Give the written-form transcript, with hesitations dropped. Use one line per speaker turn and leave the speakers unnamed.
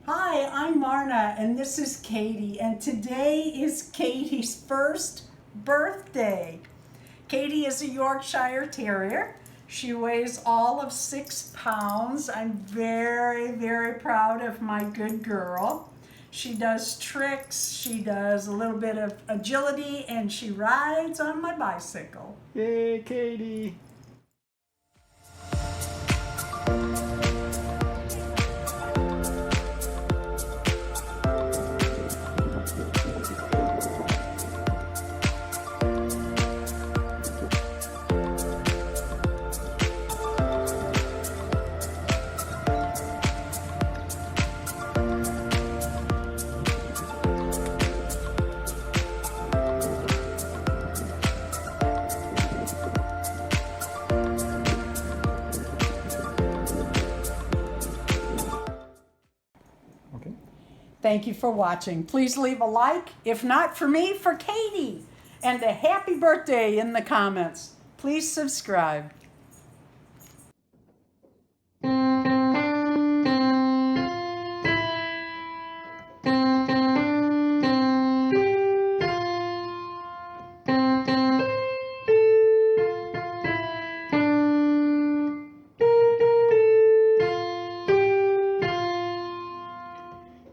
Hi, I'm Marna, and this is Katy, and today is Katy's first birthday. Katy is a Yorkshire Terrier. She weighs all of 6 pounds. I'm very, very proud of my good girl. She does tricks, she does a little bit of agility, and she rides on my bicycle.
Yay, Katy! Okay.
Thank you for watching. Please leave a like, if not for me, for Katy, and a happy birthday in the comments. Please subscribe.